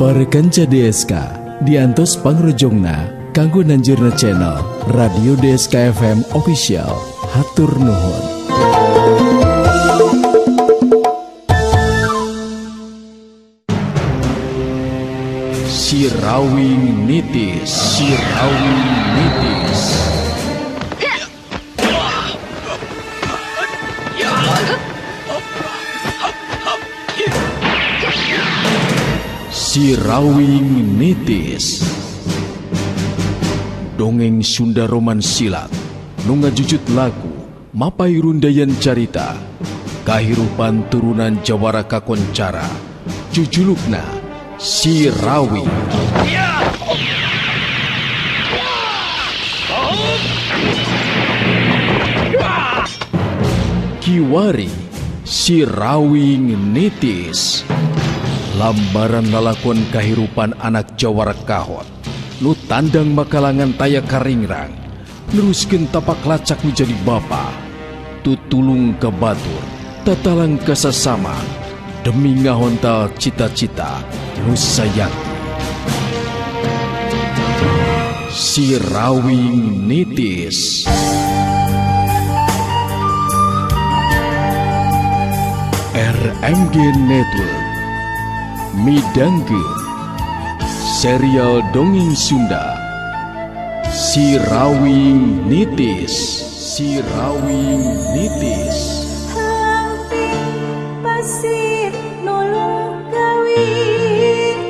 Para kanca DSK diantos pangrojongna kanggo nanjurna channel Radio DSK FM Official. Hatur nuhun. Sirawing nitis, sirawing nitis. Sirawing nitis. Dongeng Sunda Roman Silat nu ngajujut lagu mapai rundayan carita kahirupan turunan Jawara kakoncara jujulukna Sirawing. Kiwari Sirawing nitis. Lambaran lalakon kahirupan anak Jawara kahot nu tandang makalangan taya karingrang neruskeun tapak lacak menjadi bapa tutulung ke batur tatalang kasasama demi ngahontal cita-cita nu sayakti. Sirawing nitis. RMG Network midangkeun serial dongeng Sunda Sirawing nitis. Sirawing nitis. Hampir pasir nulung kawin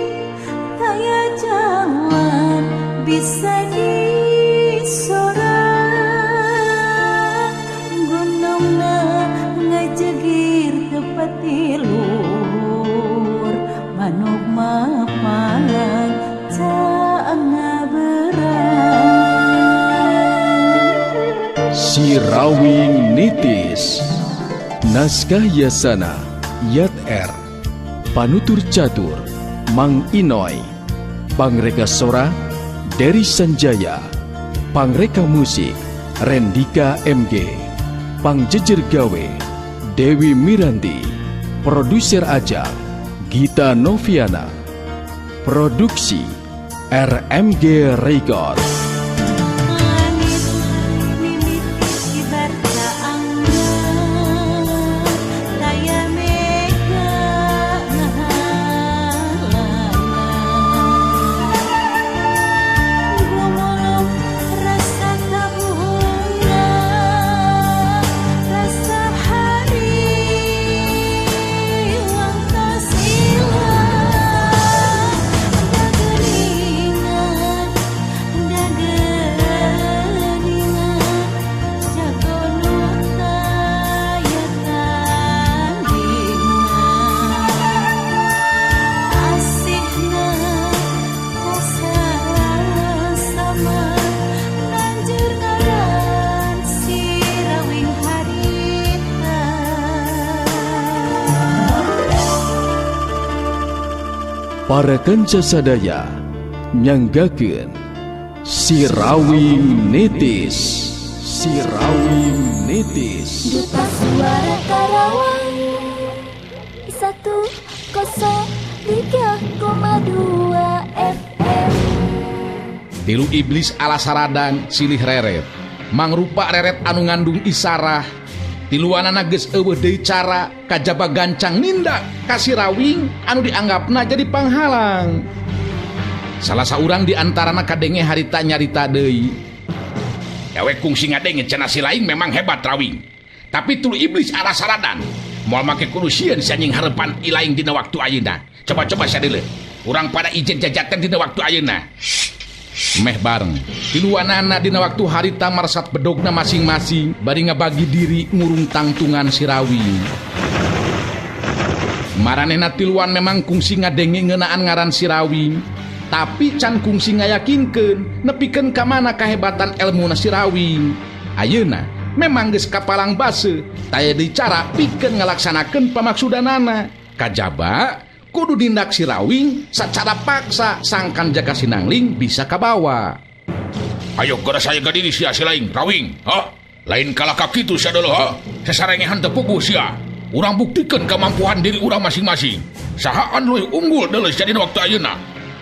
taya jawan bisa disorang gunungna ngajegir tepat tilur manuk mapalang caang ngaberang. Sirawing nitis. Naskah Yasana Yat R. Panutur catur Mang Inoy. Pangreka sora Dery Sanjaya. Pangreka musik Rendika MG. Pangjejer gawe Dewi Miranti. Produser ajang Gita Noviana. Produksi RMG Record. Para kanca sadaya nyanggakeun Sirawing nitis. Sirawing nitis. Duta Suara Karawang 103,2 FM. Tilu iblis ala saradan silih reret mangrupa reret anu ngandung isarah tiluanana geus eueuh deui cara kajaba gancang nindak ka Sirawing anu dianggapna jadi panghalang. Salah saurang di antarana kadenge harita nyarita deui. Ewe kungsi ngadenge cenah si laing memang hebat Rawing. Tapi tulu iblis ala saradan moal make kudu sieun sanjing harepan ilaing dina waktu ayeuna. Coba-coba sadeuleu. Urang pada ijen jajakan dina waktu ayeuna. Meh bareng tiluanana dina waktu harita marsat bedogna masing-masing bari ngabagi diri ngurung tangtungan Sirawing. Maranehna tiluan memang kungsi ngadenge ngeunaan ngaran Sirawing, tapi can kungsi ngayakinkeun nepikeun ka mana kahebatan elmuna Sirawing. Ayeuna memang geus kapalang base taya deui cara pikeun ngalaksanakeun pamaksudanana. Kajaba kudu dindak Sirawing secara paksa sangkan jaka sinangling bisa kabawa. Ayo geura saya ka diri sia si laing Rawing, ha? Lain kalaka kitu sia deuleuh, ha? Sasarengehan teu puguh sia. urang buktikan kemampuan diri urang masing-masing. Sahaan leuwih unggul deuleu dina waktu ayeuna.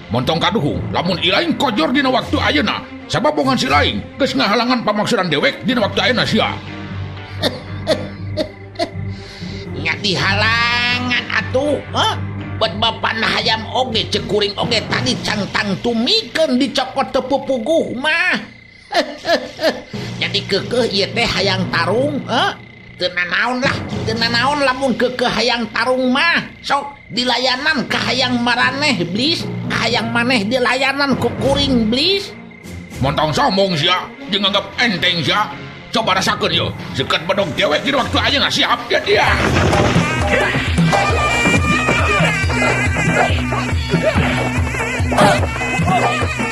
Montong kaduhung, lamun ilaing kojor dina waktu ayeuna, sababongan si laing geus ngahalangan pamaksudan dewek dina waktu ayeuna sia. Nya dihalangan atuh, buat bapana hayam oge ceuk kuring oge tadi cangtang tumikeun dicokot teu pupuguh mah. Jadi keukeuh ieu teh hayang tarung, teu nanaon lamun keukeuh hayang tarung mah. Sok dilayanan ka hayang maraneh blis, ka hayang maneh dilayanan ku kuring blis. Montong sombong sia, jeung anggap enteng sia. Coba rasakeun yeuh, seukeut bedog dewek dina waktu ayeuna siap dia.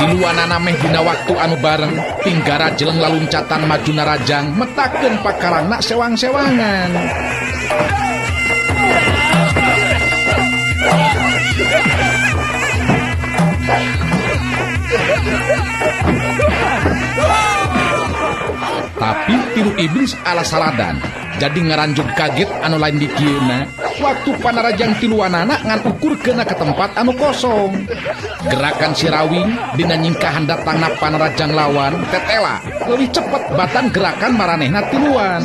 Tiluanana meh dina waktu anu bareng tinggara jeleng laluncatan majuna rajang metakeun pakarangna sewang-sewangan. Tapi tilu iblis alasaradan jadi ngaranjut kaget anu lain di kieuna waktu panarajang tiluanana ngan ukur kena ke tempat anu kosong. Gerakan Sirawing dina nyingkahan datangna panarajang lawan tetela lebih cepet batan gerakan maranehna tiluan.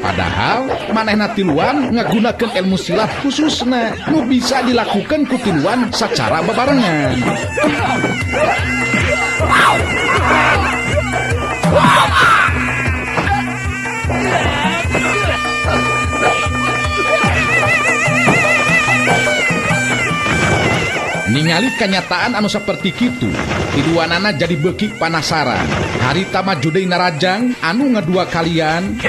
Padahal manehna tiluan ngagunakeun ilmu silat khususna nu bisa dilakukan ku tiluan secara bebarengan. Ningali kenyataan anu seperti kitu, tiluanana jadi beuki panasaran. Harita maju deui narajang anu ngadua kalian.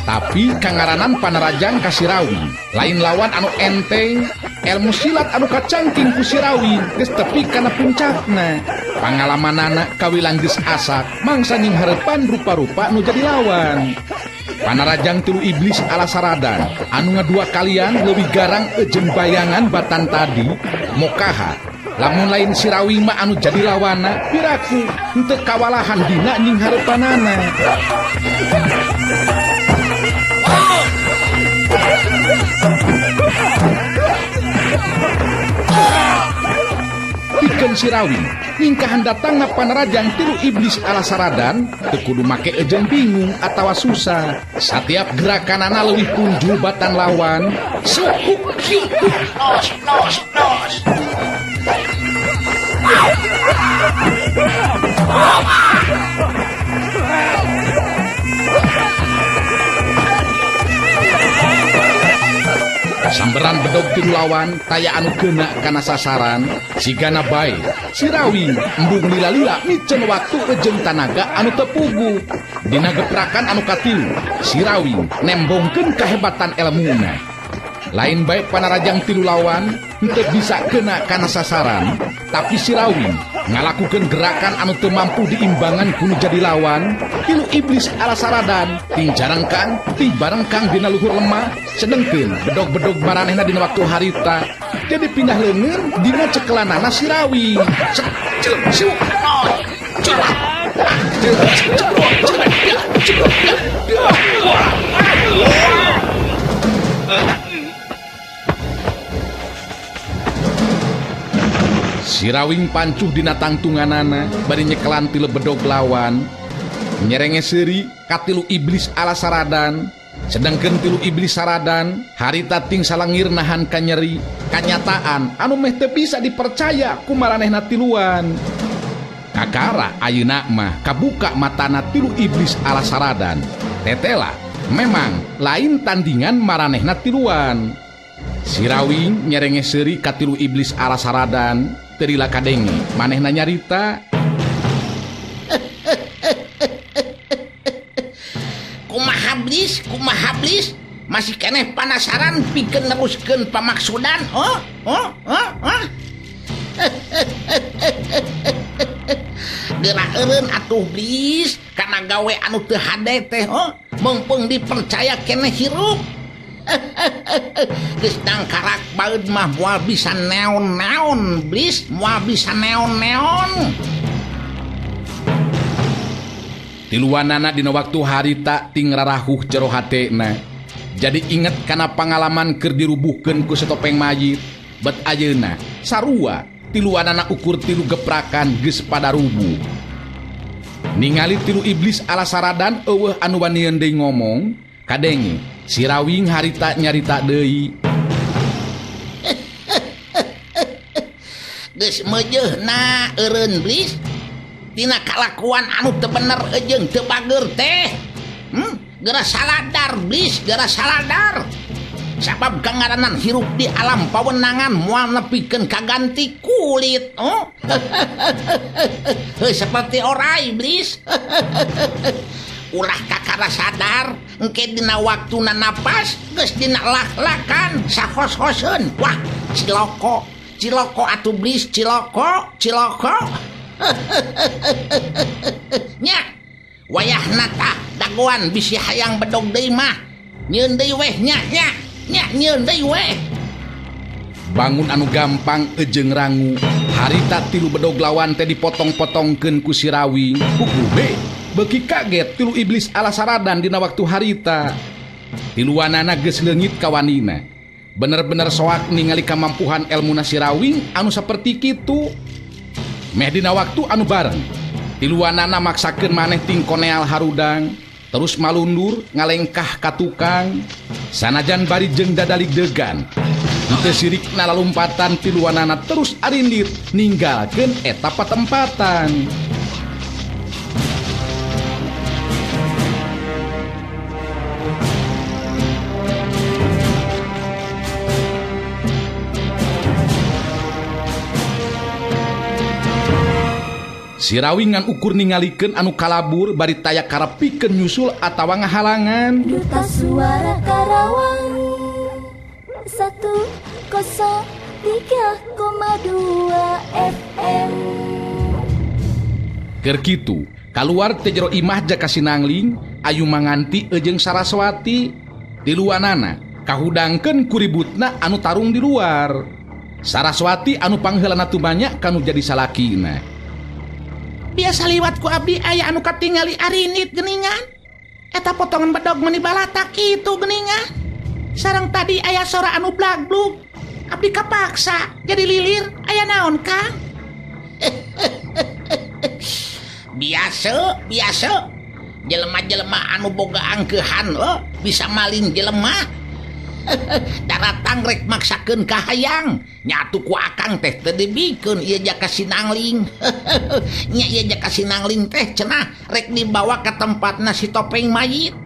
Tapi kangaranan panarajang ka Sirawing lain lawan anu enteng. Ilmu silat anu kacangking ku Sirawing geus tepi kana puncakna. Pangalamanana kawilang geus asak mangsa nying hareupan rupa-rupa nu jadi lawan. Panarajang tilu iblis alasaradan anu ngadua kalian leuwih garang jeung bayangan batan tadi mokaha lamun lain Sirawing mah anu jadi lawana piraku henteu kawalahan dina nying hareupanana. Pikeun Sirawing ningkahan datangna panarajang tilu iblis alasaradan teu kudu make ejeun bingung atawa susah. Satiap gerakanana leuwih punjul batan lawan. Sukuk sukuk nos. Samberan bedog tilu lawan taya anu keuna kana sasaran sigana bae Sirawing embung lila-lila micen waktu jeung tanaga anu teu puguh. Dina geprakan anu katilu Sirawing nembongkeun kahebatan elmuna. Lain bae panarajang tilu lawan henteu bisa keuna kana sasaran, tapi Sirawing ngalakukeun gerakan anu teu mampu diimbangan ku nu jadi lawan. Tilu iblis alasaradan ting jarangkang ti barengkang dina luhur lemah sedengkeun bedog-bedog maranehna dina waktu harita jadi pindah leungeun dina cekelanana Sirawing. Sirawing pancuh dina tangtunganana bari nyekelan ti lebedog lawan nyerenge seuri ka tilu iblis alasaradan. Sedangkeun tilu iblis saradan harita ting salangir nahan ka nyeri kanyataan anu meh teu bisa dipercaya ku maranehna tiluan. Kakara ayeuna mah kabuka matana tilu iblis alasaradan tetela memang lain tandingan maranehna tiluan. Sirawing nyerenge seuri ka tilu iblis alasaradan terila kadenge manehna nyarita. Kumaha blis masih keneh panasaran pikeun neruskeun pamaksudan. Geura-eureun atuh blis kana gawe anu teu hade teh mumpung dipercaya keneh hirup. Geus nangkarak baeud mah moal bisa neon-neon, Blis, moal bisa neon-neon. Tiluanana dina waktu harita ting rarahuh jero hatena. Jadi inget kana pangalaman keur dirubuhkeun ku setopeng mayit. Bet ayeuna sarua tiluanana ukur tilu geprakan geus pada rubuh. Ningali tilu iblis alasaradan eueuh anu wanieun deui ngomong, kadenge si Rawing harita nyarita deui. Geus meujeuhna eureun, Blis. Tina kalakuan anu teu bener jeung teu bager teh. Geura saladar, Blis, geura saladar. Sabab kangaranan hirup di alam pawenangan moal nepikeun kaganti kulit. Seperti orai, Blis. Ulah kakara sadar engke dina waktuna napas geus dina laklakan sahos-hoseun. Wah, ciloko atuh, Blis, ciloko. Nya, wayahna tah dagoan bisi hayang bedog deui mah. Nyieun deui weh nya nyieun deui weh. Bangun anu gampang ejeng rangu. Harita tilu bedog lawan teh dipotong-potongkeun ku si Rawing. Be, beuki kaget tilu iblis alasaradan dina waktu harita. Tiluanana geus leungit ka wanina. Bener-bener soak ningali kamampuhan elmuna si Rawing anu saperti kitu. Meh dina waktu anu bareng, tiluanana maksakeun maneh ting koneal harudang, terus malundur ngalengkah ka tukang. Sanajan bari jeung dadalig degan, teu sirikna lalumpatan tiluanana terus arindir ninggalkeun eta patempatan. Si Rawing ngan ukur ningalikeun anu kalabur bari taya karepikeun nyusul atawa ngahalangan. Duta Suara Karawang 103,2 FM. Keur kitu, kaluar teh jero imah jaka Sinangling, ayu manganti jeung Saraswati. Tiluanana kahudangkeun ku ributna anu tarung di luar. Saraswati anu pangheulana tumanya kanu jadi salakina. Biasa liwat ku abdi aya anu katingali arinit geuningan. Eta potongan bedog meuni balatak kitu geuningan. Sareng tadi aya sora anu blagblug. Abdi kapaksa jadi lilir, aya naon, Kang? Biasa. Jelema-jelema anu boga angkeuhan bisa maling jelema. Daratang rek maksakeun ka hayang. Nyatu ku akang teh teu dibikeun ieu jaka Sinangling. Nya ieu jaka Sinangling teh cenah rek dibawa ka tempatna si topeng mayit.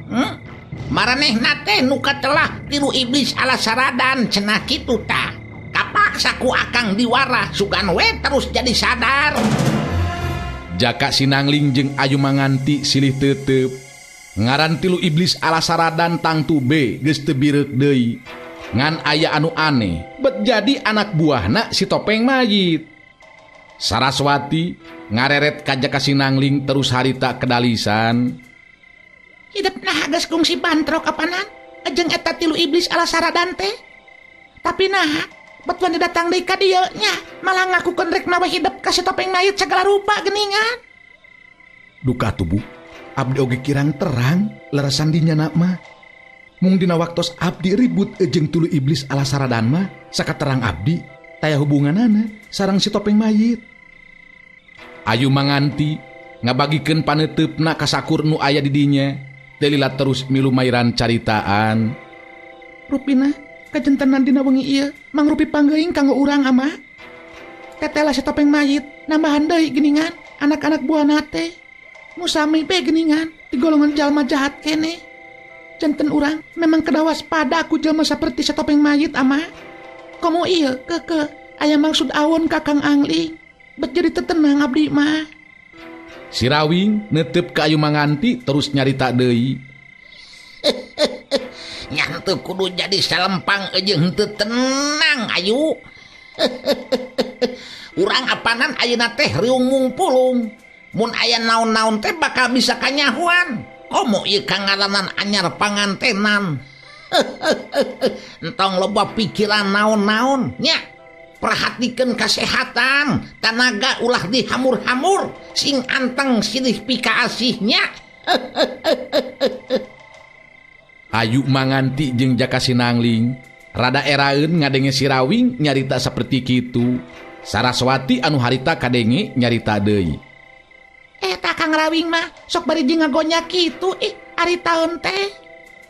Maranehna teh nu katelah tilu iblis alasaradan cenah kitu tah. Kapaksa ku akang diwara sugan we terus jadi sadar. Jaka Sinangling jeung ayu manganti silih teuteup. Ngaran tilu iblis alasaradan tangtu be geus teu bireuk deui. Ngan aya anu aneh, bet jadi anak buahna si topeng mayit. Saraswati ngareret ka Jaka Sinangling terus harita kedalisan. Hidupna geus kungsi bantrok kapanan jeung eta tilu iblis alasaradan teh. Tapi nah, bet wan datang deui ka dieu nya malah ngakukeun rek mawa hidup ka si topeng mayit sagala rupa geuningan. Duka tubuh abdi oge kirang terang leresan dinyana mah. Mung dina waktos abdi ribut jeung tulu iblis alasaradan mah sakaterang abdi taya hubunganana sareng si topeng mayit. Ayu manganti ngabagikeun paneteupna ka sakur nu aya di dinya. Teu lila terus milu mairan caritaan. Rupina kajentenan dina wengi ieu mangrupi panggeuing kanggo urang amah. Tetela si topeng mayit nambahan deui geuningan anak-anak buahna teh. Musami be geuningan di golongan jalma jahat kene. Janten urang memang kedawas pada ku jelema saperti si topeng mayit amah. Komo ieu keke aya maksud awon Kakang Angling. Bet jadi tetenang abdi mah. Si Rawing neuteup ka ayu manganti terus nyarita deui. Nya teu kudu jadi salempang jeung teu tenang ayu. Urang apanan ayeuna teh riung mungpulung. Mun aya naon-naon teh bakal bisa kanyahuan. Komo ieu kangaranan anyar pangantenan. Entong loba pikiran naon-naon nya. Perhatikan kesehatan, tenaga ulah dihamur-hamur, sing anteng silih pika asihnya. Ayu manganti jeung Jaka Sinangling rada eraeun ngadenge si Rawing nyarita saperti kitu. Saraswati anu harita kadenge nyarita deui. Eta Kang Rawing mah sok bari jeung ngagonya kitu ari taun teh.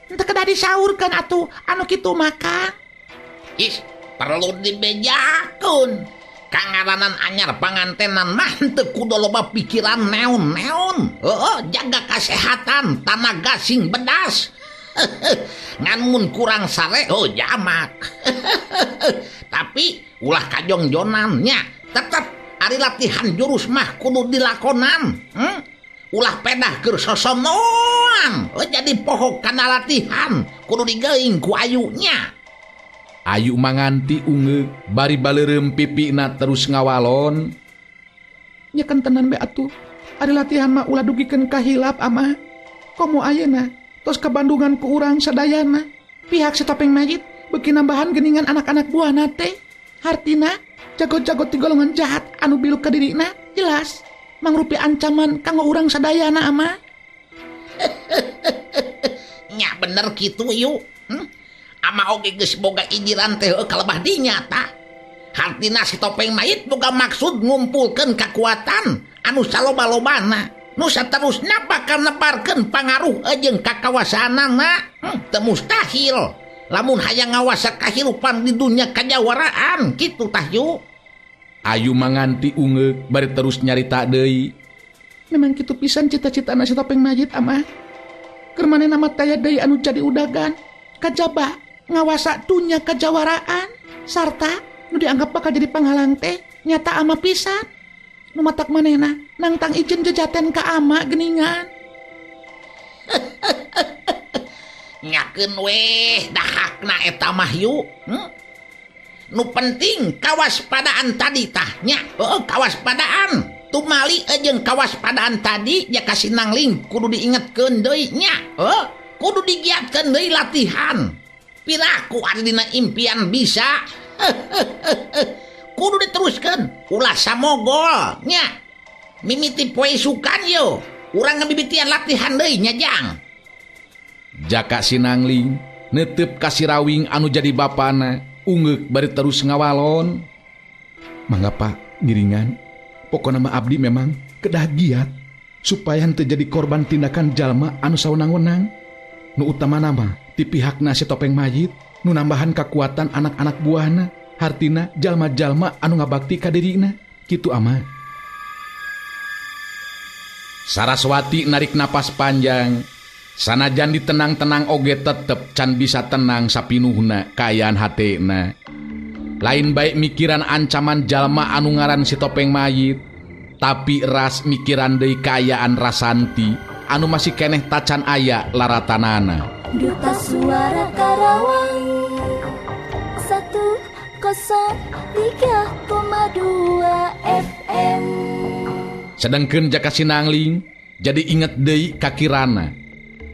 Henteu kedah disaurkeun atuh anu kitu mah Kang. Perlu dibejakeun. Kangaranan anyar pangantenan mah teu kudu loba pikiran neon-neon. Jaga kesehatan, tanaga sing bedas. Ngan mun kurang sare jamak. Tapi ulah kajongjonan nya. Tetep ari latihan jurus mah kudu dilakonan. Ulah pedah keur sosonoan. Jadi pohok kana latihan kudu digeuing ku ayunya. Ayu manganti ungeuk bari baleureum pipina terus ngawalon. Nya kan tenan be atuh. Ari latihan mah ulah dugikeun ka hilap amah. Komo ayeuna tos kabandungan ku urang sadayana. Pihak si Topeng Mayit beuki nambahan geuningan anak-anak buahna teh. Hartina jago-jago ti golongan jahat anu biluk ka dirina. Jelas mangrupi ancaman kanggo urang sadayana amah. Nya bener kitu yuk. Ama oge geus boga ijiran teh kalebah dinya tah. Hartina si Topeng Mayit boga maksud ngumpulkeun kakuatan anu saloba-lobana nu saterusna bakal nebarkeun pangaruh jeung kakawasanana. Teu mustahil lamun hayang ngawasa kahirupan di dunia kajawaraan kitu tah yuk. Ayu manganti ungeuk bari terus nyarita deui. Memang kitu pisan cita-citana si Topeng Mayit amah. Keur manehna mah taya deui anu jadi udagan kajaba ngawasa dunya kajawaraan sarta nu dianggap bakal jadi panghalang teh nyata ama pisan. Nu matak manehna nangtang izin jejaten ka ama geuningan. Nyakeun weh dahakna eta mah yuk. Nu penting kawaspadaan tadi tah nya. Kawaspadaan tumali jeung kawaspadaan tadi Jaka Sinangling kudu diingetkeun deui nya. Kudu digiatkeun deui latihan. Piraku ari dina impian bisa. Kudu diteruskeun ulah samogol nya. Mimiti poe sukan yo urang ngabibitian latihan deui nya jang. Jaka Sinangling neuteup ka si Rawing anu jadi bapana ungeuk bari terus ngawalon. Mangga Pak ngiringan. Pokona mah abdi memang kedah giat supaya henteu jadi korban tindakan jalma anu sawenang-wenang. Nu utamana mah ti pihakna si Topeng Mayit nu nambahan kakuatan anak-anak buahna. Hartina jalma-jalma anu ngabakti ka dirina kitu amah. Saraswati narik napas panjang. Sanajan ditenang-tenang oge tetep can bisa tenang sapinuhna kaayaan hatena. Lain baik mikiran ancaman jalma anu ngaran si Topeng Mayit, tapi ras mikiran deui kaayaan Rasanti anu masih keneh tacan aya laratanana. Duta Suara Karawang 103,2 FM. Sedengkeun Jaka Sinangling jadi inget deui ka kirana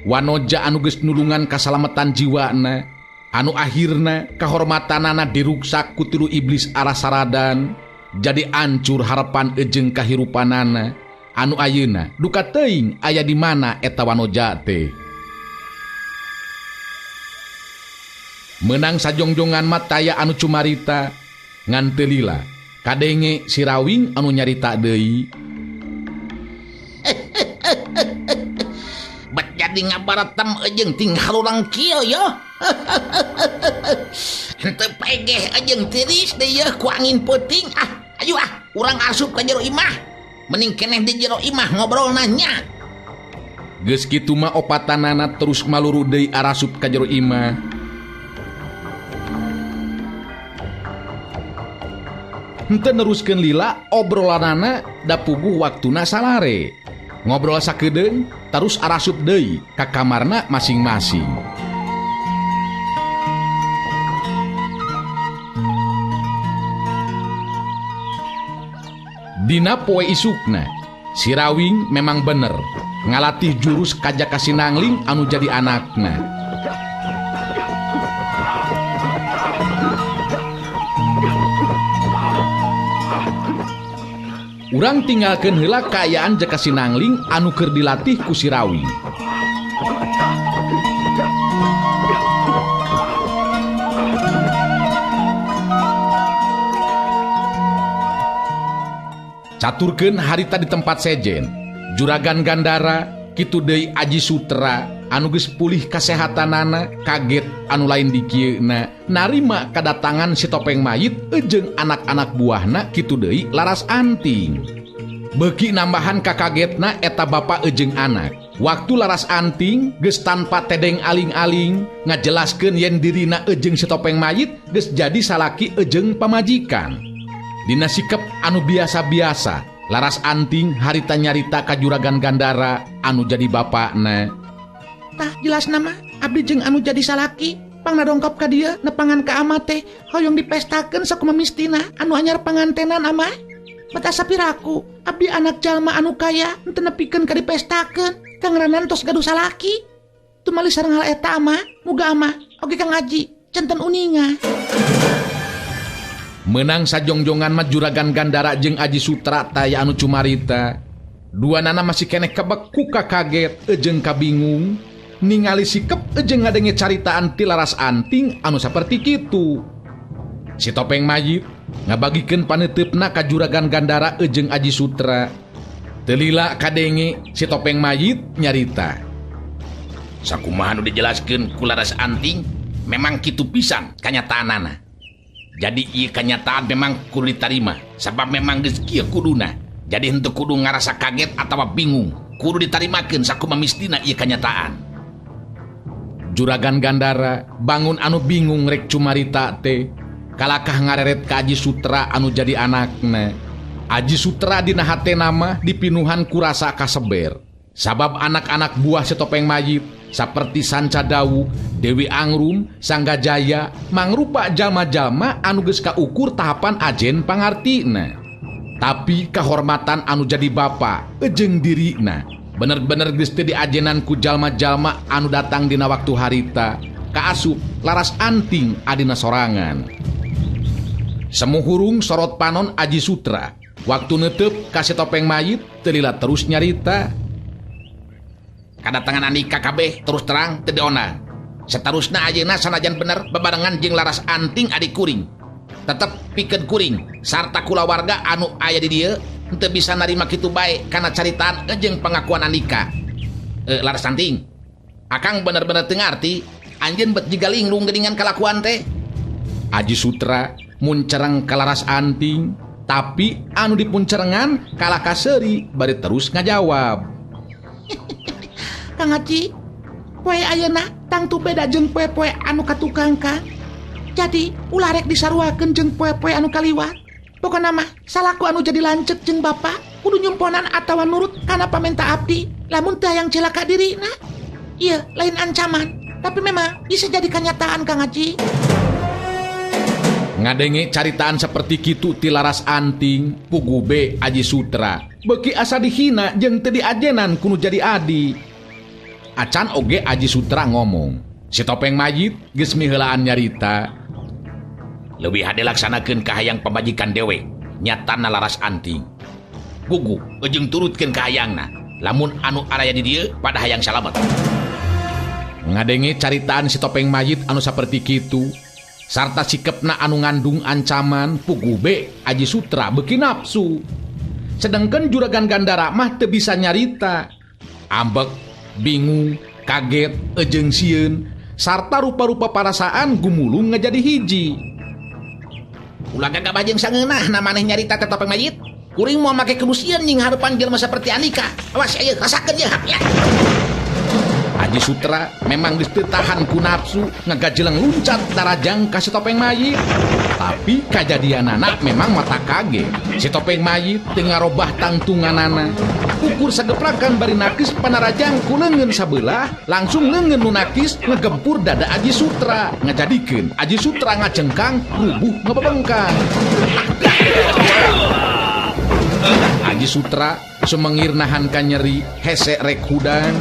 wanoja anu geus nulungan kasalametan jiwana, anu akhirna kahormatanana diruksak ku tilu iblis Alasaradan, jadi ancur harapan ejeng kahirupanana anu ayeuna duka teuing aya di mana eta wanoja teh. Menang sajongjongan mataya anu cumarita ngan teu lila kadenge si Rawing anu nyarita deui. Jadi ngabaratem jeung tinggal urang kieu yo. Henteu pegeh jeung tiris deui yeuh ku angin peuting. Ayo urang asup ka jero imah. Mending keneh di jero imah ngobrolna nya. Geus kitu mah opatanana terus maluru deui arasup ka jero imah. Henteu neruskeun lila obrolanana da puguh waktuna salare. Ngobrol sakedeung terus arasup deui ka kamarna masing-masing. Dina poe isukna si Rawing memang bener ngalatih jurus ka Jaka Sinangling anu jadi anakna. Urang tinggalkeun heula kaayaan jaka Sinangling anu keur dilatih ku si Rawi. Caturkeun harita di tempat sejen. Juragan Gandara kitu deui Aji Sutra anu geus pulih kasehatanana kaget anu lain di kieuna narima kadatangan si Topeng Mayit jeung anak-anak buahna kitu deui Laras Anting. Beuki nambahan kakagetna eta bapa jeung anak. Waktu Laras Anting geus tanpa tedeng aling-aling ngajelaskeun yen dirina jeung si Topeng Mayit geus jadi salaki jeung pamajikan. Dina sikep anu biasa-biasa Laras Anting harita nyarita ka Juragan Gandara anu jadi bapakna. Tah jelas nama abdi jeung anu jadi salaki pangna dongkap ka dieu nepangan ka ama teh hoyong dipestakeun sakumaha mistina anu anyar pangantenan ama. Mata sapiraku abdi anak jalma anu kaya henteu nepikeun ka dipestakeun kangeranan tos gaduh salaki. Tumali sareng hal eta ama muga ama oge Kang Aji centen uninga. Menang sajongjongan mah Juragan Gandara jeung Aji Sutra taya anu cumarita. Duanana masih keneh kebeku ka kaget jeung kabingung ningali sikep jeung ngadenge caritaan ti Laras Anting anu saperti kitu. Si Topeng Mayit ngabagikeun paneuteupna ka Juragan Gandara jeung Aji Sutra. Teu lila kadenge si Topeng Mayit nyarita. Sakumaha anu dijelaskeun ku Laras Anting memang kitu pisan kanyataanana. Jadi ieu kenyataan memang kudu ditarima sabab memang geus kieu kuduna. Jadi henteu kudu ngarasa kaget atawa bingung, kudu ditarimakeun sakumaha mistina ieu kenyataan. Juragan Gandara bangun anu bingung rek cumarita teh kalakah ngareret ka Aji Sutra anu jadi anakna. Aji Sutra dina hatena mah dipinuhan ku rasa kaseber sabab anak-anak buah si Topeng Mayit saperti Sanca Dawu, Dewi Angrum, Sanggajaya mangrupa jalma-jalma anu geus kaukur tahapan ajen pangartina. Tapi kahormatan anu jadi bapa jeung dirina bener-bener geus teu diajenan ku jalma-jalma anu datang dina waktu harita kaasup Laras Anting adina sorangan. Semuhurung sorot panon Aji Sutra waktu neuteup ka si Topeng Mayit teu lila terus nyarita. Kadatangan Andika kabeh terus terang teu diona. Saterusna ayeuna sanajan bener bebarengan jeung Laras Anting adik kuring. Tetep pikeun kuring sarta kulawarga anu aya di dieu henteu bisa narima kitu bae kana caritaan jeung pengakuan Andika. Laras Anting, akang bener-bener teu ngarti anjeun bet jiga linglung geuningan kalakuan teh. Aji Sutra muncereng ka Laras Anting, tapi anu dipuncerengan kalah kaseuri bari terus ngajawab. Kang Aji, poe ayeuna tangtu beda jeung poe-poe anu katukang Kang. Jadi ulah rek disaruakeun jeung poe-poe anu kaliwat. Pokona mah salaku anu jadi lanceuk jeung bapa kudu nyumponan atawa nurut kana pamenta abdi lamun teu hayang celaka dirina. Ieu lain ancaman, tapi memang bisa jadi kenyataan Kang Aji. Ngadenge caritaan seperti kitu ti Laras Anting, pugube Aji Sutra beuki asa dihina jeung teu diajenan kudu jadi adi. Acan oge Aji Sutra ngomong, si Topeng Mayit geus miheulaan nyarita. Leuwih hade laksanakeun ka hayang pamajikan dewe, nyatana Laras Anting. Gugu jeung turutkeun ka hayangna, lamun anu araya di dieu pada hayang salamet. Ngadenge caritaan si Topeng Mayit anu saperti kitu, sarta sikepna anu ngandung ancaman, pugube Aji Sutra beuki nafsu. Sedengkeun Juragan Gandara mah teu bisa nyarita. Ambek, bingung, kaget, jeung sieun, sarta rupa-rupa parasaan gumulung ngajadi hiji. Ulah gagabah jeung sangeunah na maneh nyarita teh Topeng Mayit. Kuring moal make kebusian nying harepan jelema saperti Andika. Awas aya rasakeun ye ya. Aji Sutra memang geus teu tahan ku nafsu ngagajeleng luncat darajang ka si Topeng Mayit. Tapi kajadianana memang mata kaget. Si Topeng Mayit teu ngarobah tangtunganana. Ukur sageprakan bari nakis panarajang ku leungeun sabelah, langsung leungeun nu nakis ngegempur dada Aji Sutra, ngajadikeun Aji Sutra ngacengkang rubuh ngebebengkang. Aji Sutra sumengir nahan ka nyeri hese rek hudang.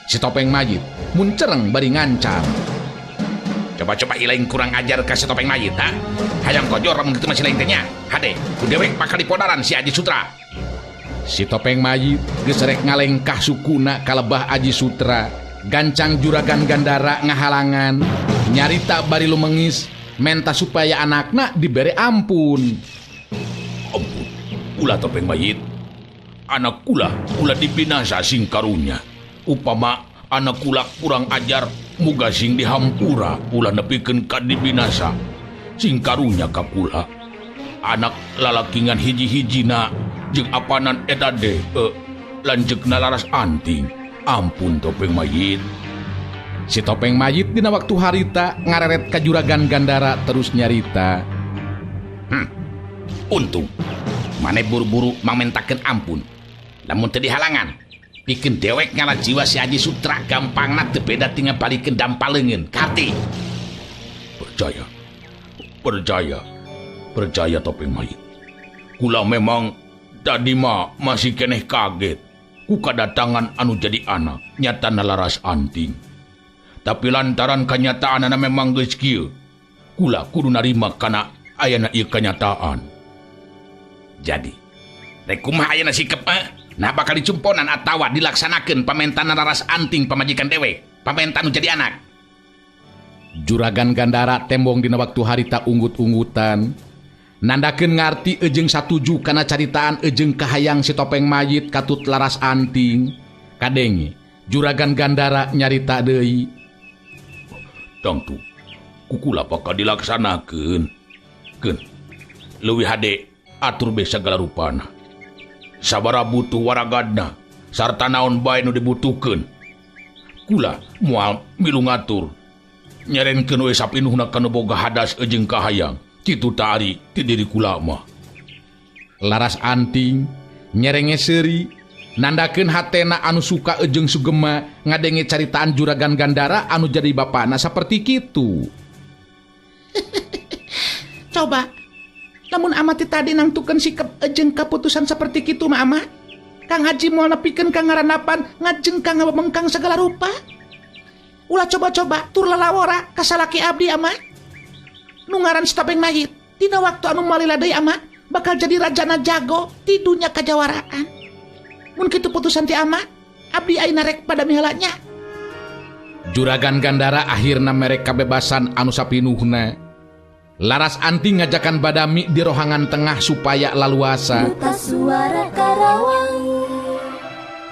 Si Topeng Mayit muncereng bari ngancam. Coba-coba ilaing kurang ajar ka si topeng mayit, ha? Hayang kojor mun kitu masih lain teh nya. Hade, ku dewek bakal dipodaran si Aji Sutra. Si topeng mayit geus rek ngalengkah sukuna ka lebah Aji Sutra. Gancang juragan Gandara ngahalangan, nyarita bari lumengis, menta supaya anakna dibere ampun. Ampun, ulah topeng mayit. Anak kula dibinasa sing karunya. Upama anak kula kurang ajar, muga sing dihampura ulah nepikeun ka dibinasa. Sing karunya ka kula. Anak lalakingan hiji-hijina jeung apanan eta de lanjekna laras anting. Ampun topeng mayit. Si topeng mayit dina waktu harita ngareret ka juragan Gandara terus nyarita. Untung mane buru-buru mamentakeun ampun. Lamun teu dihalangan, pikeun dewek ngala jiwa si Aji Sutra gampangna teu beda tinggal balikeun dampaleungeun kati. Percaya topeng mayit. Kula memang tadi mah masih keneh kaget ku kadatangan anu jadi anak nyatana laras anting. Tapi lantaran kanyataanana memang geus kieu, kula kudu narima kana ayana ieu kenyataan. Jadi, rek kumaha ayana sikep nah bakal dicumponan atawa dilaksanakeun pamentana laras anting pamajikan dewe, pamenta anu jadi anak. Juragan Gandara tembong dina waktu harita unggut-unggutan. Nandakeun ngarti ejeng satuju kana caritaan ejeng kahayang si topeng mayit katut laras anting. Kadenge juragan Gandara nyarita deui. Tangtu, kukula bakal dilaksanakeun. Keun, leuwih hade atur be sagala rupana. Sabara butuh waragadna sarta naon bae nu dibutuhkeun. Kula moal milu ngatur. Nyarenkeun we sapinuhna kana boga hadas ejeng kahayang. Kitu tari ti diri kula mah. Laras anting nyerenge seuri nandakeun hatena anu suka ejeng sugema ngadenge caritaan juragan Gandara anu jadi bapana saperti kitu. Coba lamun amati tadi nangtukeun sikep ejeng kaputusan seperti kitu mah ama, Kang Haji moal nepikeun ka ngaranapan ngajeng ka ngabengkang segala rupa. Ulah coba-coba tur lalawora ka salaki abdi ama. Nu ngaran si topeng mayit dina waktu anu malila deui ama bakal jadi rajana jago ti dunya kajawaraan. Mun kitu putusan ti ama, abdi ayeuna rek pada miheulanya. Juragan Gandara akhirna merek kabebasan anu sapinuhna. Laras anting ngajakan badami di rohangan tengah supaya laluasa. Duta Suara Karawang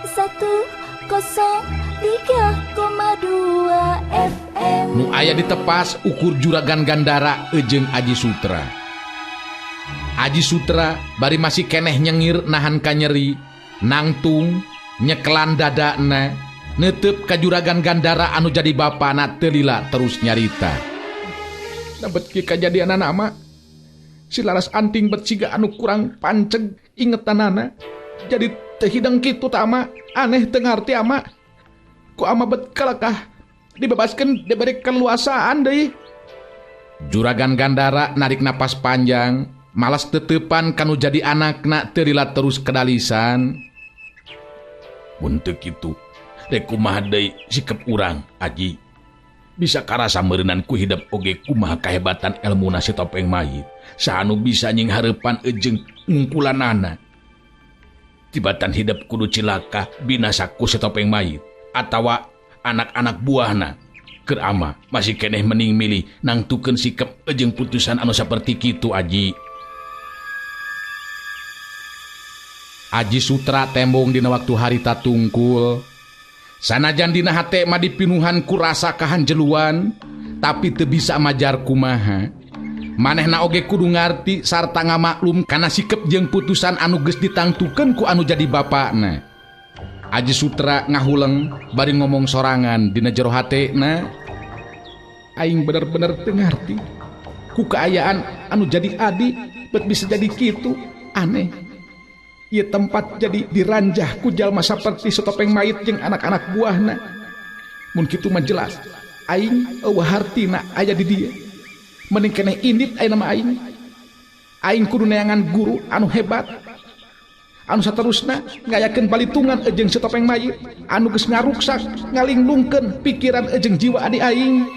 103,2 FM. Nu aya ditepas ukur juragan Gandara ejeng Aji Sutra. Aji Sutra bari masih keneh nyengir nahan kanyeri, nangtung nyekelan dadana, neuteup ka juragan Gandara anu jadi bapana teu lila terus nyarita. Dapat kieu kajadianana mah si laras anting bet siga anu kurang panceg ingetanana. Jadi teu hideng kitu tah ama, aneh teu ngarti ama. Ku ama bet kalakah dibebaskeun diberi keluasaan deui. Juragan Gandara narik napas panjang, malas teteupan kanu jadi anakna teu lila terus kedalisan. Mun teu kitu, rek kumaha deui sikep urang, Aji. Bisa karasa meureunnan ku hidup oge kumaha kahebatan elmuna si topeng mayit. Saanu bisa nying hareupan ejeng ngungkulanana. Tibatan hidup kudu cilaka binasa ku si topeng mayit atawa anak-anak buahna. Keur ama masih keneh mending milih nangtukeun sikep ejeng putusan anu saperti kitu, Aji. Aji Sutra tembong dina waktu harita tungkul. Sanajan dina hate mah dipinuhan ku rasa kahanjeluan, tapi teu bisa majar kumaha. Manehna oge kudu ngarti sarta ngamaklum kana sikep jeung putusan anu geus ditangtukeun ku anu jadi bapakna. Aji Sutra ngahuleng bari ngomong sorangan dina jero hatena. Aing bener-bener teu ngarti ku kaayaan anu jadi adi bet bisa jadi kitu. Aneh. Ieu tempat jadi diranjah ku jalma saperti setopeng mayit jeung anak-anak buahna. Mun kitu mah jelas aing eueuh hartina aya di dieu. Mending keneh indit aya nama aing. Aing kudu neangan guru anu hebat. Anu saterusna ngayakeun balitungan ejeng setopeng mayit anu geus ngaruksak ngalinglungkeun pikiran ejeng jiwa adi aing.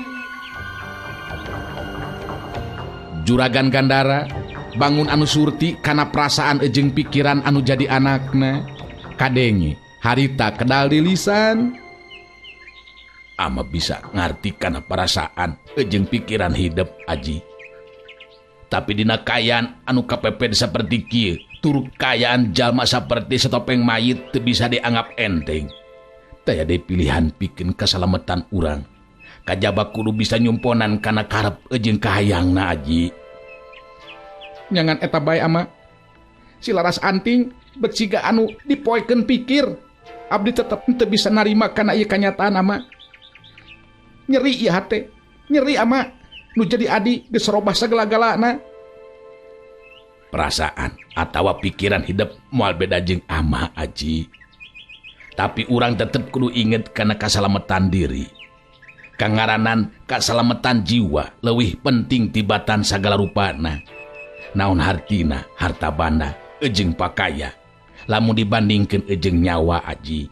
Juragan Gandara bangun anu surti karena perasaan ejeng pikiran anu jadi anakna. Kadenge harita kedal di lisan. Ama bisa ngarti karena perasaan ejeng pikiran hidup aji. Tapi dina kayaan anu kapepet seperti kieu, turut kayaan jalma seperti setopeng mayit teu bisa dianggap enteng. Taya de pilihan pikeun keselamatan urang. Kajaba kudu bisa nyumponan kana karep ejeng kahayangna aji. Nyangan eta bae ama. Si Laras Anting bet siga anu dipoekeun pikir. Abdi tetep teu bisa narima kana ieu kanyataan ama. Nyeri ieu hate, nyeri ama. Nu jadi adi geus robah sagala-galana. Perasaan atawa pikiran hidup moal beda jeung ama aji. Tapi urang tetep kudu inget kana kasalamatan diri. Kangaranan kasalamatan jiwa leuwih penting tibatan sagala rupana. Naon hartina, harta banda, ejeng pakaya, lamun dibandingkeun ejeng nyawa aji.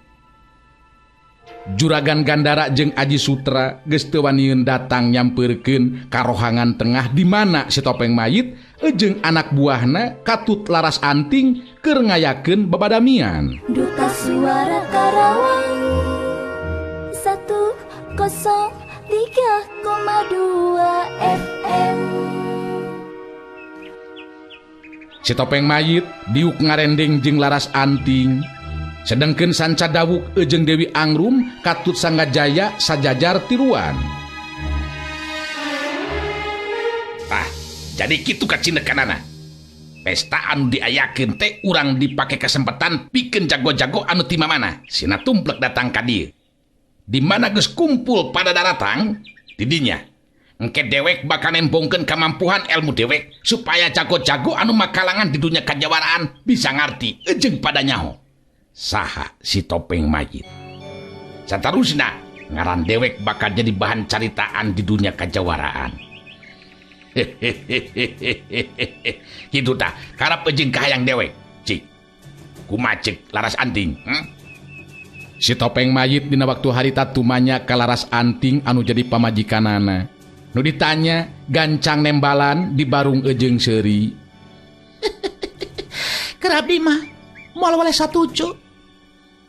Juragan Gandara jeung Aji Sutra geus teu waniun datang nyampeurkeun karohangan tengah di mana si topeng mayit ejeng anak buahna Katut Laras Anting keur ngayakeun babadamian. Duka Suara Karawang 103,2 FM. Si topeng mayit diuk ngarendeng jeung Laras Anting. Sedengkeun Sanca Dawuk ejeng Dewi Angrum Katut Sanggajaya sajajar tiluan. Tah, jadi kitu kacinekanana. Pesta anu diayakeun teh urang dipake kesempatan pikeun jago-jago anu ti mamana. Sina tumplek datang ka dieu. Di mana geus kumpul pada daratang di dinya. Engke dewek bakal nembongkeun kamampuhan ilmu dewek supaya jago-jago anu makalangan di dunia kajawaraan bisa ngarti ejeng pada nyaho. Saha si topeng mayit. Satarusna ngaran dewek bakal jadi bahan caritaan di dunia kajawaraan. Kitu tah karep ejeng kahayang dewek. Cik kumaha cek Laras Anting? Si topeng mayit dina waktu harita tumanya ka Laras Anting anu jadi pamajikanana. Nu ditanya gancang nembalan di barung ejeng seuri. Keur abdi mah moal waleh satuju.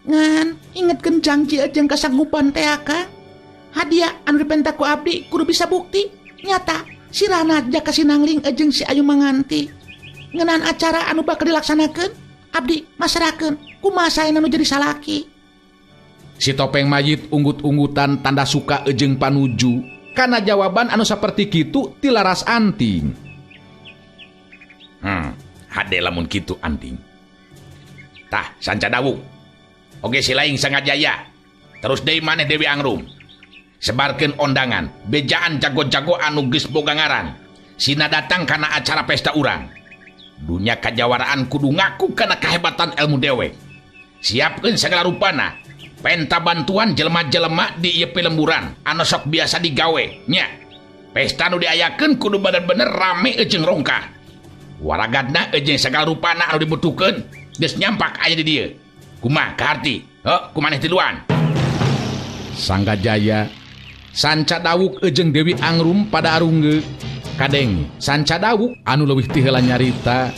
Ngan ingetkeun janji ejeng kasanggupan teh Kang. Hadiah anu dipenta ku abdi kudu bisa bukti nyata sirana jaka sinangling ejeng si Ayu Manganti. Ngeunaan acara anu bakal dilaksanakeun abdi masarakeun kumaha saena nu jadi salaki. Si topeng mayit unggut-unggutan tanda suka ejeng panuju kana jawaban anu saperti kitu ti Laras Anting. Hade lamun kitu Anting. Tah Sanca Dawuk. Oge si laing Sanggajaya. Terus deui maneh Dewi Angrum. Sebarkeun ondangan, bejaan jago-jago anu geus boga ngaran. Sina datang kana acara pesta urang. Dunia kajawaraan kudu ngaku kana kahebatan ilmu dewek. Siapkeun sagala rupana. Penta bantuan jelema-jelema di ieu lemburan anu sok biasa digawe nya. Pesta nu diayakeun kudu bener-bener rame ejeng rongkah. Waragadna ejeng sagala rupana anu dibutuhkeun geus nyampak aya di dieu. Kumaha kaharti? Kumaneh tiluan. Sanggajaya, Sanca Dawuk ejeng Dewi Angrum pada arungge. Kadeng Sanca Dawuk anu leuwih ti heula nyarita.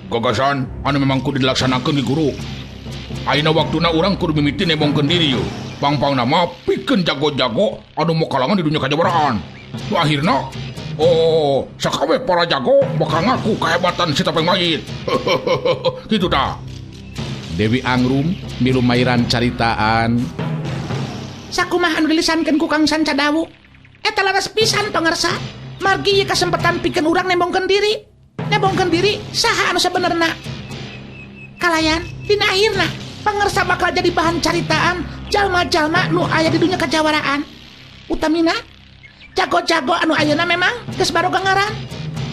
Gagasan anu memang kudu dilaksanakeun di guru. Ayeuna waktuna urang kudu mimiti nebongkeun diri yeuh. Pang-pangna mah pikeun jago-jago anu mokalangan di dunia kajawaraan. Nu akhirna sakabeh para jago bakal ngaku kahebatan si topeng mayit. Kitu tah. Dewi Angrum milu mairan caritaan. Sakumaha anu dilisankeun ku Kang Sanca Dawuk? Eta laras pisan pangarsa. Margi ieu kasempatan pikeun urang nembongkeun diri. Nembongkeun diri saha anu sabenerna. Kalayan dina akhirna pangarsa bakal jadi bahan caritaan jalma-jalma nu aya di dunia kajawaraan. Utamina jago-jago anu ayeuna memang geus baroga ngaran.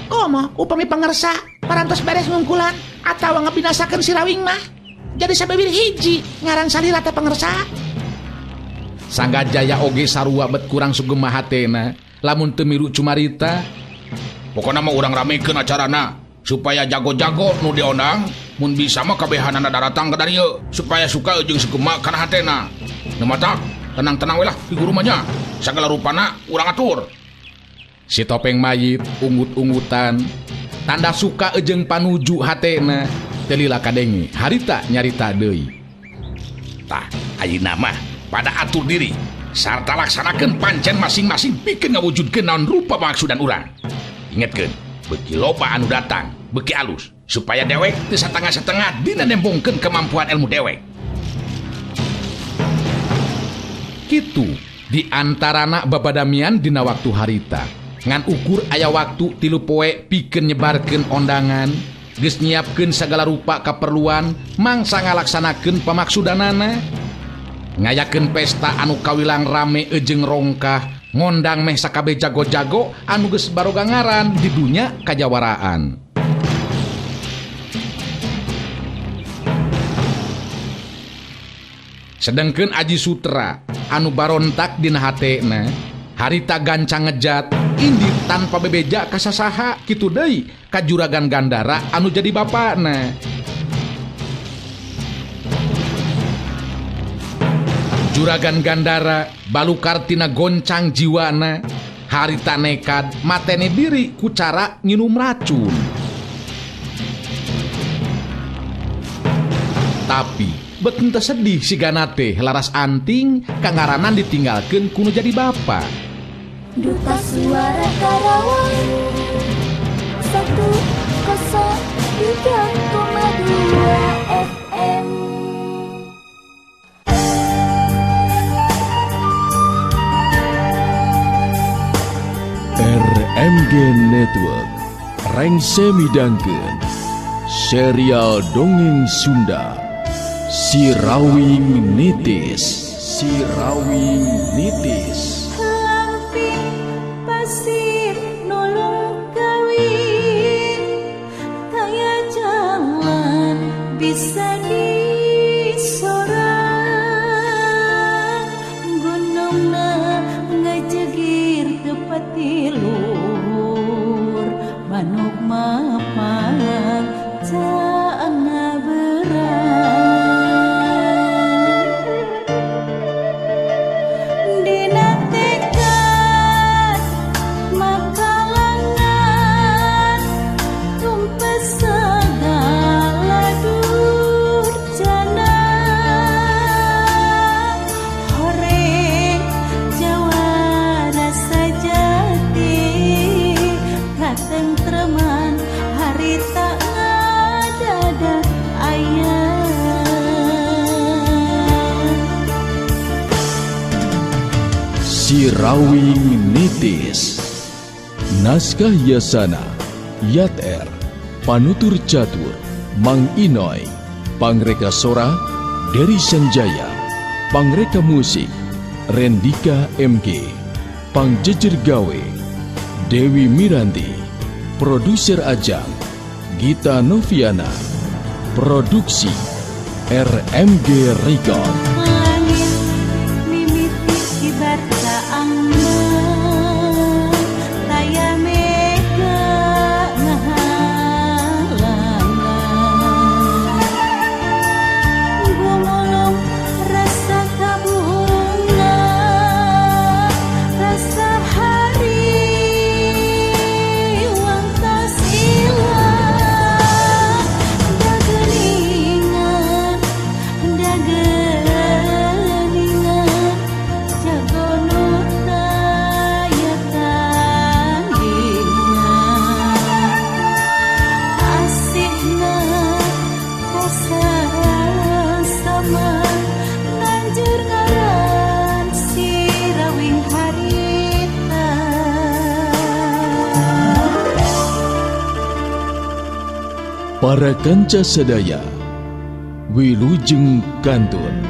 Komo upami pangarsa parantos beres ngungkulan atawa ngabinasakeun si Rawing mah. Jadi sababir hiji ngaran salira teh pangarsa. Sanggajaya oge sarua bet kurang sugema hatena lamun teu milu cumarita. Pokona mah urang ramekeun acarana supaya jago-jago nu diondang mun bisa mah kabehanana daratang ka dieu supaya suka jeung sugema kana hatena. Nu mata tenang-tenang we lah di guru mah nya. Sagala rupana urang atur. Si topeng mayit ungut-ungutan tanda suka ejeng panuju hatena telila kadenge harita nyarita deui. Tah ayeuna mah pada atur diri sarta laksanakeun pancen masing-masing pikeun ngawujudkeun naon rupa maksudna urang. Ingetkeun beuki loba anu datang beuki alus supaya dewek teu satengah-satengah dina nembongkeun kemampuan ilmu dewek. Kitu di antarana babadamian dina waktu harita ngan ukur aya waktu 3 poe pikeun nyebarkeun ondangan geus nyiapkeun sagala rupa kaperluan mangsa ngalaksanakeun pamaksudanana ngayakeun pesta anu kawilang rame ejeng rongkah ngondang meh sakabeh jago-jago anu geus barogangaran di dunya kajawaraan. Sedengkeun Aji Sutra anu barontak dina hatena harita gancang ngejat indi tanpa bebeja kasasaha kitu deui ka Juragan Gandara anu jadi bapana. Juragan Gandara balukar tina goncang jiwana harita nekad matene diri ku cara nginum racun. Tapi bek henteu sedih si Gana teh laras anting kangaranan ditinggalkeun kuno jadi bapa. Duta Suara Karawang 103,2 FM. RMG Network rengse midangkeun serial dongeng Sunda Sirawing Nitis. Sirawing Nitis. Lamping pasir nolong kawin, kaya jalan bisa disorang. Gunungna ngajegir tepat luhur, manuk mapang caana berang. Sirawing Nitis. Naskah Yasana Yat R. Panutur Catur Mang Inoy. Pangreka Sora Dery Sanjaya. Pangreka Musik Rendika MG. Pangjejer Gawe Dewi Miranti. Produser Ajang Gita Noviana. Produksi RMG Record. Para kanca sadaya, wilujeng kantun.